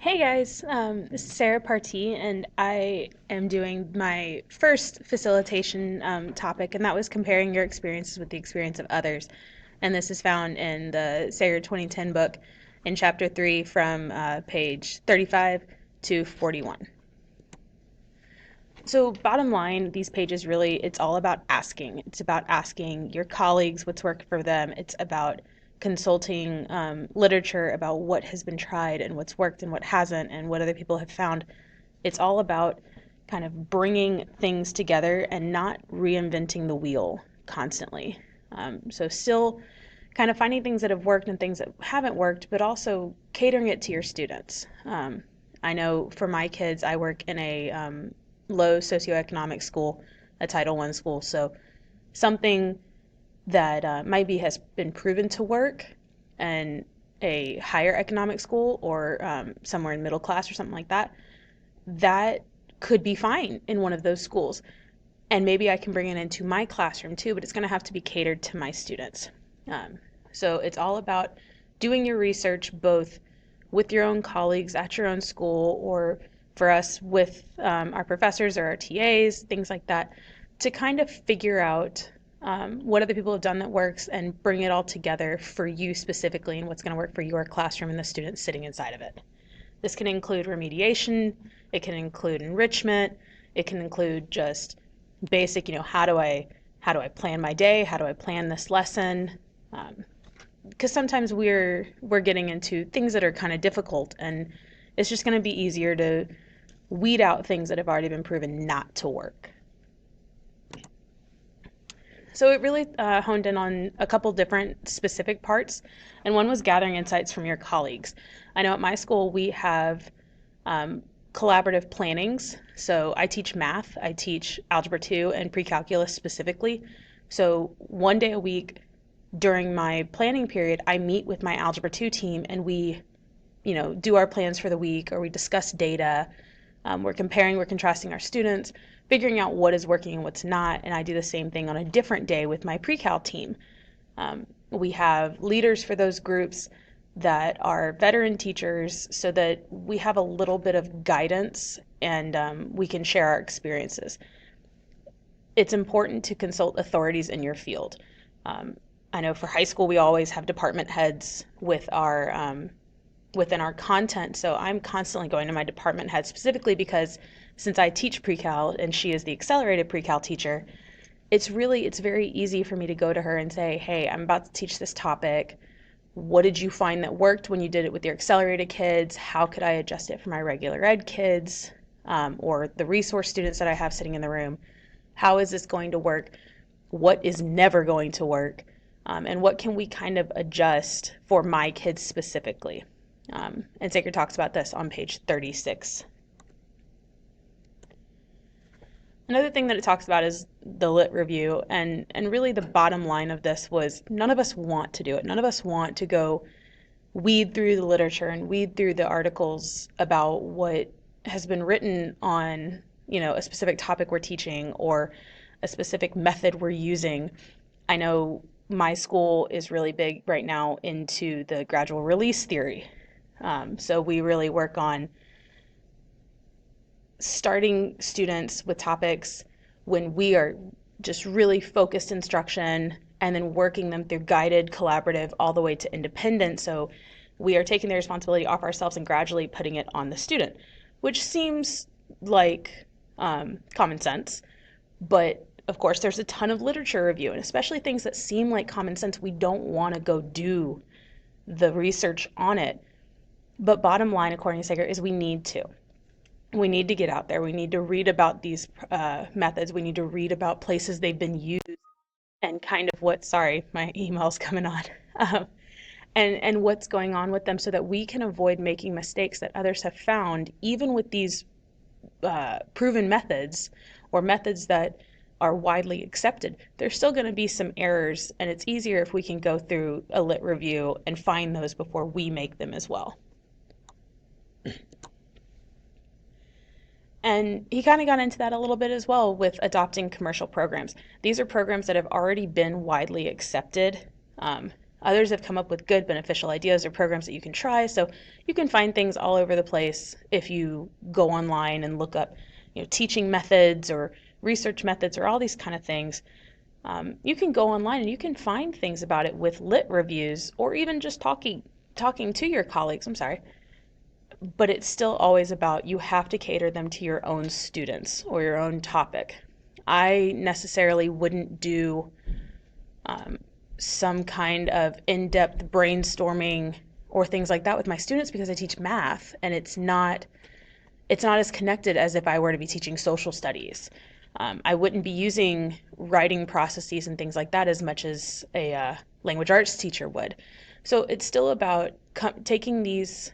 Hey guys, this is Sarah Partee, and I am doing my first facilitation topic, and that was comparing your experiences with the experience of others. And this is found in the Sayer 2010 book in chapter 3 from page 35 to 41. So bottom line, these pages really, it's all about asking. It's about asking your colleagues what's worked for them. It's about consulting literature about what has been tried and what's worked and what hasn't and what other people have found. It's all about kind of bringing things together and not reinventing the wheel constantly. So still kind of finding things that have worked and things that haven't worked, but also catering it to your students. I know for my kids, I work in a low socioeconomic school, a Title I school, so something that maybe has been proven to work in a higher economic school or somewhere in middle class or something like that, that could be fine in one of those schools. And maybe I can bring it into my classroom too, but it's going to have to be catered to my students. So it's all about doing your research both with your own colleagues at your own school, or for us with our professors or our TAs, things like that, to kind of figure out what other people have done that works and bring it all together for you specifically and what's going to work for your classroom and the students sitting inside of it. This can include remediation, it can include enrichment, it can include just basic, how do I plan my day? How do I plan this lesson? Because sometimes we're getting into things that are kind of difficult, and it's just going to be easier to weed out things that have already been proven not to work. So it really honed in on a couple different specific parts, and one was gathering insights from your colleagues. I know at my school we have collaborative plannings. So I teach math, I teach Algebra 2 and pre-calculus specifically. So one day a week during my planning period, I meet with my Algebra 2 team and we, do our plans for the week, or we discuss data. We're comparing, we're contrasting our students, figuring out what is working and what's not. And I do the same thing on a different day with my pre-cal team. We have leaders for those groups that are veteran teachers so that we have a little bit of guidance and we can share our experiences. It's important to consult authorities in your field. I know for high school we always have department heads with our within our content, so I'm constantly going to my department head specifically because since I teach pre-cal and she is the accelerated pre-cal teacher, it's very easy for me to go to her and say, hey, I'm about to teach this topic. What did you find that worked when you did it with your accelerated kids? How could I adjust it for my regular ed kids or the resource students that I have sitting in the room? How is this going to work? What is never going to work? And what can we kind of adjust for my kids specifically? And Saker talks about this on page 36. Another thing that it talks about is the lit review, and really the bottom line of this was none of us want to do it. None of us want to go weed through the literature and weed through the articles about what has been written on, a specific topic we're teaching or a specific method we're using. I know my school is really big right now into the gradual release theory. So we really work on starting students with topics when we are just really focused instruction and then working them through guided, collaborative, all the way to independent. So we are taking the responsibility off ourselves and gradually putting it on the student, which seems like common sense. But of course, there's a ton of literature review, and especially things that seem like common sense, we don't want to go do the research on it. But bottom line, according to Sager, is we need to. We need to get out there. We need to read about these methods. We need to read about places they've been used and kind of sorry, my email's coming on. And what's going on with them so that we can avoid making mistakes that others have found, even with these proven methods or methods that are widely accepted. There's still going to be some errors, and it's easier if we can go through a lit review and find those before we make them as well. And he kind of got into that a little bit as well with adopting commercial programs. These are programs that have already been widely accepted. Others have come up with good beneficial ideas or programs that you can try. So you can find things all over the place if you go online and look up, teaching methods or research methods or all these kind of things. You can go online and you can find things about it with lit reviews or even just talking to your colleagues. I'm sorry. But it's still always about you have to cater them to your own students or your own topic. I necessarily wouldn't do some kind of in-depth brainstorming or things like that with my students because I teach math and it's not as connected as if I were to be teaching social studies. I wouldn't be using writing processes and things like that as much as a language arts teacher would. So it's still about taking these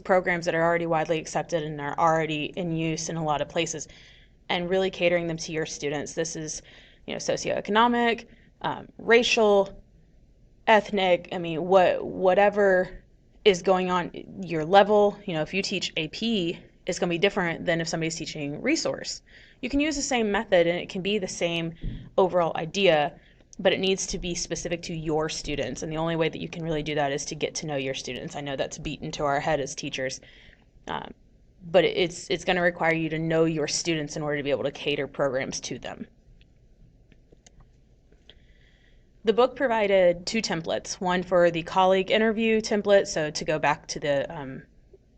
programs that are already widely accepted and are already in use in a lot of places and really catering them to your students. This is, socioeconomic, racial, ethnic, whatever is going on, your level. If you teach AP, it's going to be different than if somebody's teaching resource. You can use the same method and it can be the same overall idea, but it needs to be specific to your students. And the only way that you can really do that is to get to know your students. I know that's beaten to our head as teachers, but it's going to require you to know your students in order to be able to cater programs to them. The book provided 2 templates, one for the colleague interview template, so to go back to the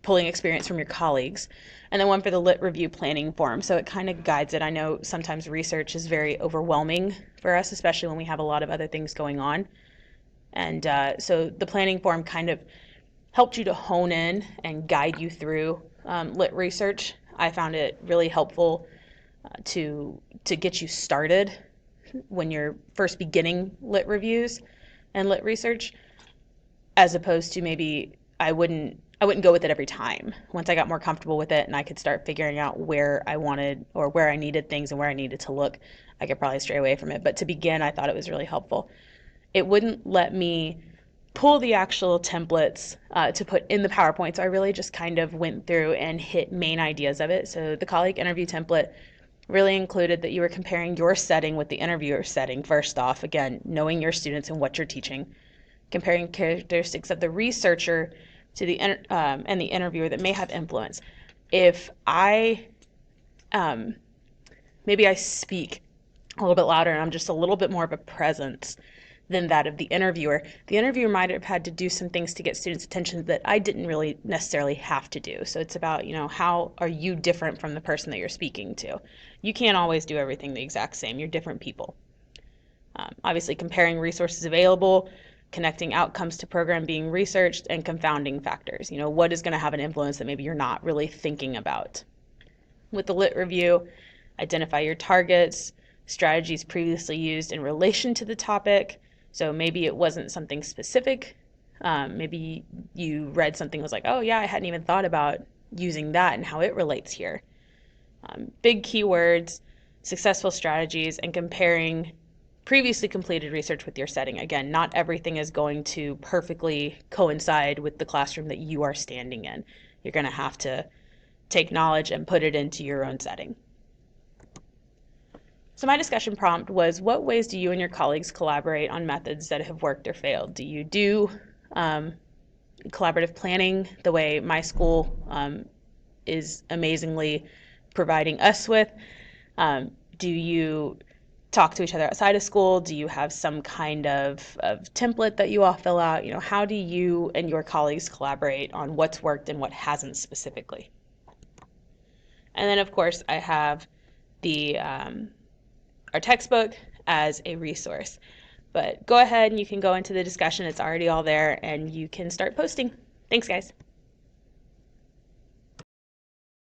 pulling experience from your colleagues, and then one for the lit review planning form. So it kind of guides it. I know sometimes research is very overwhelming for us, especially when we have a lot of other things going on. And so the planning form kind of helped you to hone in and guide you through lit research. I found it really helpful to get you started when you're first beginning lit reviews and lit research, as opposed to maybe I wouldn't go with it every time. Once I got more comfortable with it and I could start figuring out where I wanted or where I needed things and where I needed to look, I could probably stray away from it. But to begin, I thought it was really helpful. It wouldn't let me pull the actual templates to put in the PowerPoint, so I really just kind of went through and hit main ideas of it. So the colleague interview template really included that you were comparing your setting with the interviewer setting. First off, again, knowing your students and what you're teaching, comparing characteristics of the researcher to the and the interviewer that may have influence. If maybe I speak a little bit louder and I'm just a little bit more of a presence than that of the interviewer might have had to do some things to get students' attention that I didn't really necessarily have to do. So it's about, how are you different from the person that you're speaking to? You can't always do everything the exact same. You're different people. Obviously, comparing resources available, connecting outcomes to program being researched, and confounding factors. What is going to have an influence that maybe you're not really thinking about? With the lit review, identify your targets, strategies previously used in relation to the topic. So maybe it wasn't something specific. Maybe you read something and was like, oh yeah, I hadn't even thought about using that and how it relates here. Big keywords, successful strategies, and comparing previously completed research with your setting. Again, not everything is going to perfectly coincide with the classroom that you are standing in. You're going to have to take knowledge and put it into your own setting. So my discussion prompt was, what ways do you and your colleagues collaborate on methods that have worked or failed? Do you do collaborative planning the way my school is amazingly providing us with? Do you talk to each other outside of school? Do you have some kind of template that you all fill out? How do you and your colleagues collaborate on what's worked and what hasn't specifically? And then, of course, I have the our textbook as a resource. But go ahead and you can go into the discussion. It's already all there, and you can start posting. Thanks, guys.